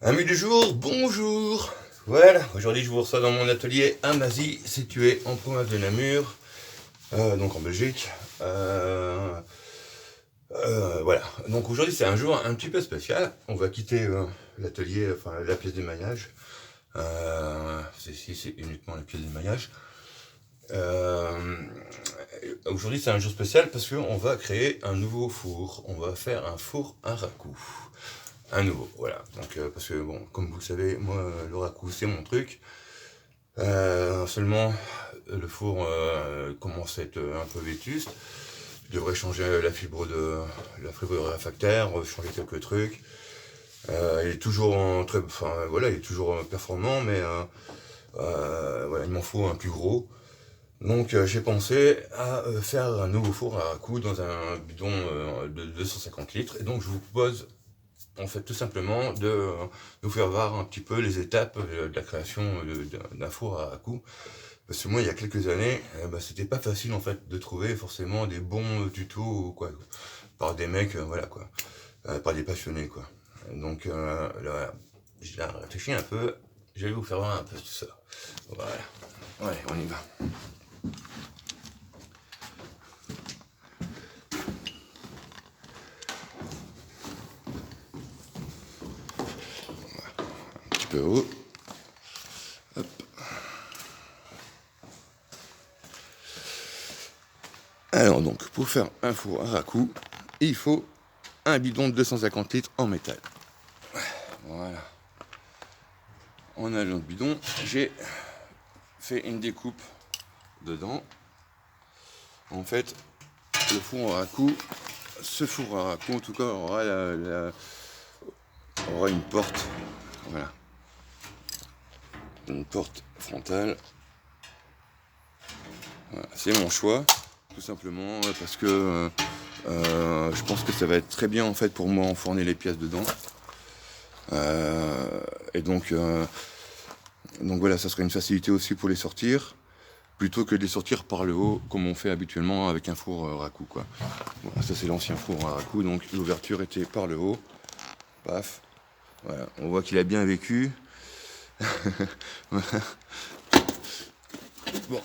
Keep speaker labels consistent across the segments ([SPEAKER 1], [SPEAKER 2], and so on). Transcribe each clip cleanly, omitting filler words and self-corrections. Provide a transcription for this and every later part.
[SPEAKER 1] Amis du jour, bonjour. Voilà, aujourd'hui je vous reçois dans mon atelier à Mazy, situé en province de Namur, donc en Belgique. Voilà, donc aujourd'hui c'est un jour un petit peu spécial. On va quitter l'atelier, enfin la pièce d'émaillage. C'est uniquement la pièce d'émaillage. Euh, Aujourd'hui c'est un jour spécial parce qu'on va créer un nouveau four. On va faire un four à raku. Un nouveau, voilà. Donc, parce que bon, comme vous le savez, moi, le raku, c'est mon truc. Seulement, le four commence à être un peu vétuste. Je devrais changer la fibre réfractaire, changer quelques trucs. Il est toujours enfin voilà, il est toujours performant, mais voilà, il m'en faut un plus gros. Donc j'ai pensé à faire un nouveau four à raku dans un bidon de 250 litres. Et donc je vous propose en fait tout simplement de nous faire voir un petit peu les étapes de la création d'un four à raku. Parce que moi, il y a quelques années, c'était pas facile en fait de trouver forcément des bons tutos ou quoi, par des mecs, voilà quoi, par des passionnés quoi. Donc là, voilà, j'ai réfléchi un peu, je vais vous faire voir un peu tout ça. Voilà, ouais, on y va. Un petit peu haut. Hop. Alors donc, pour faire un four à raku, il faut un bidon de 250 litres en métal. Voilà. On a notre bidon. J'ai fait une découpe dedans. En fait, le four à raku, ce four à raku, en tout cas, aura une porte. Voilà. Une porte frontale. Voilà. C'est mon choix, tout simplement, parce que je pense que ça va être très bien en fait pour moi enfourner les pièces dedans. Et donc voilà, ça serait une facilité aussi pour les sortir, plutôt que de les sortir par le haut, comme on fait habituellement avec un four raku, quoi. Voilà, ça c'est l'ancien four à raku, donc l'ouverture était par le haut. Paf. Voilà, on voit qu'il a bien vécu. Bon,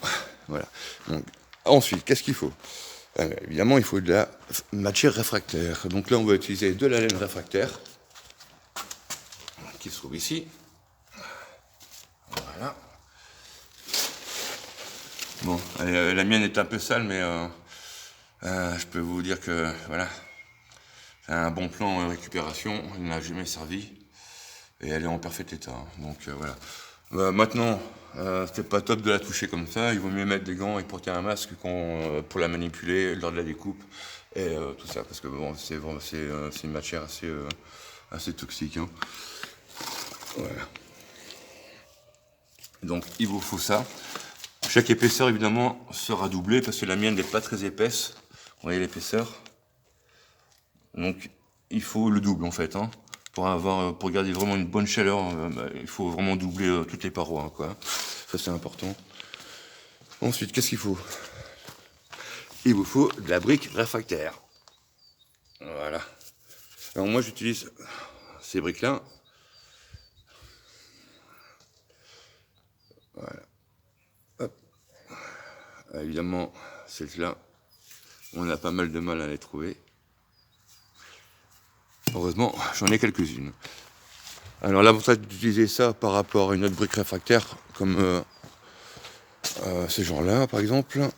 [SPEAKER 1] voilà. Donc, ensuite, qu'est-ce qu'il faut? Évidemment, il faut de la matière réfractaire. Donc là, on va utiliser de la laine réfractaire, qui se trouve ici. Voilà. Bon, la mienne est un peu sale, mais je peux vous dire que voilà, c'est un bon plan récupération. Il n'a jamais servi et elle est en parfait état. Donc voilà. Maintenant, c'est pas top de la toucher comme ça. Il vaut mieux mettre des gants et porter un masque pour la manipuler lors de la découpe et tout ça, parce que bon, c'est une matière assez toxique. Hein. Voilà. Donc il vous faut ça. Chaque épaisseur évidemment sera doublée parce que la mienne n'est pas très épaisse. Vous voyez l'épaisseur. Donc il faut le double en fait. Hein. Pour garder vraiment une bonne chaleur, il faut vraiment doubler toutes les parois. Hein, quoi. Ça c'est important. Ensuite, qu'est-ce qu'il faut? Il vous faut de la brique réfractaire. Voilà. Alors moi j'utilise ces briques-là. Voilà. Hop. Évidemment, celles-là, on a pas mal de mal à les trouver. Heureusement, j'en ai quelques-unes. Alors l'avantage d'utiliser ça par rapport à une autre brique réfractaire, comme ce genre-là par exemple,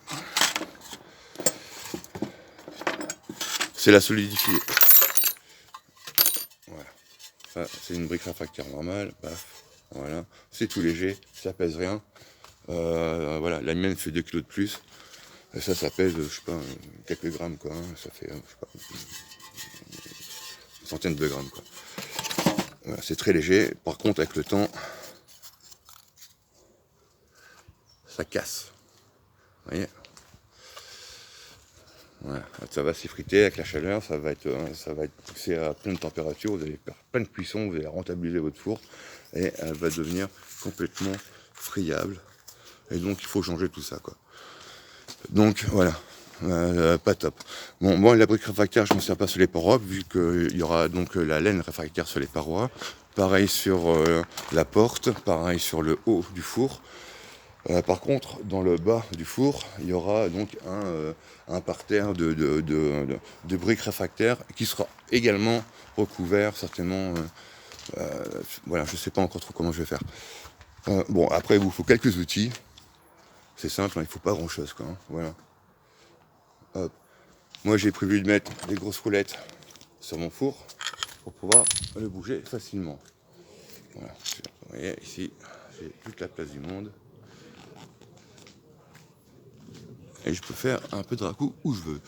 [SPEAKER 1] c'est la solidité. Voilà. Ça, c'est une brique réfractaire normale. Paf. Voilà. C'est tout léger, ça pèse rien. Voilà, la mienne fait 2 kg de plus. Et ça pèse, je sais pas, quelques grammes quoi. Hein. Ça fait, je sais pas, une centaine de grammes quoi. Voilà, c'est très léger. Par contre, avec le temps, ça casse. Vous voyez? Voilà, ça va s'effriter avec la chaleur, ça va être poussé à pleine température, vous allez faire plein de cuisson, vous allez rentabiliser votre four et elle va devenir complètement friable. Et donc il faut changer tout ça quoi. Donc voilà. pas top. Bon, moi, la brique réfractaire, je ne m'en sers pas sur les parois, vu qu'il y aura donc la laine réfractaire sur les parois. Pareil sur la porte, pareil sur le haut du four. Par contre, dans le bas du four, il y aura donc un parterre de briques réfractaires qui sera également recouvert, certainement. Voilà, je ne sais pas encore trop comment je vais faire. Bon, après, il vous faut quelques outils. C'est simple, hein, il ne faut pas grand-chose, quoi. Hein, voilà. Hop. Moi, j'ai prévu de mettre des grosses roulettes sur mon four pour pouvoir le bouger facilement. Voilà. Vous voyez, ici, j'ai toute la place du monde. Et je peux faire un peu de racoup où je veux.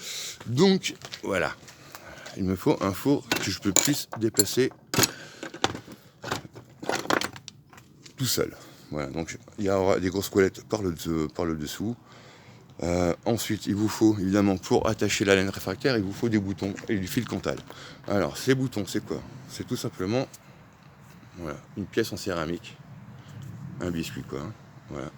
[SPEAKER 1] Donc, voilà. Il me faut un four que je peux plus déplacer tout seul. Voilà, donc il y aura des grosses roulettes par le dessous. Ensuite, il vous faut, évidemment, pour attacher la laine réfractaire, il vous faut des boutons et du fil Cantal. Alors, ces boutons, c'est quoi? C'est tout simplement, voilà, une pièce en céramique, un biscuit, quoi. Hein, voilà.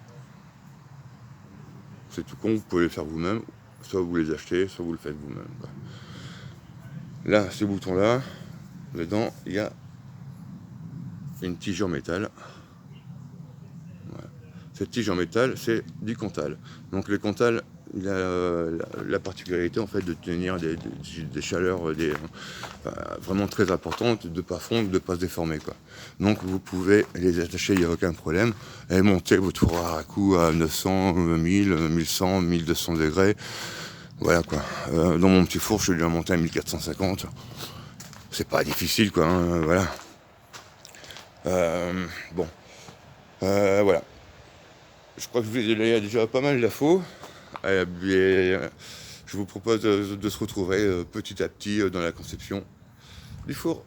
[SPEAKER 1] C'est tout con, vous pouvez le faire vous-même, soit vous les achetez, soit vous le faites vous-même. Là, ces boutons-là, dedans, il y a une tige en métal. Voilà. Cette tige en métal, c'est du Cantal. Donc le Cantal, il a la particularité en fait de tenir des chaleurs vraiment très importantes, de ne pas fondre, de ne pas se déformer, quoi. Donc vous pouvez les attacher, il n'y a aucun problème, et monter votre four à racoup à 900, 1000, 1100, 1200 degrés. Voilà, quoi. Dans mon petit four, je l'ai monté à 1450. C'est pas difficile, quoi. Hein, voilà. Bon. Voilà. Je crois que je vous ai donné déjà pas mal d'infos. Je vous propose de se retrouver petit à petit dans la conception du four.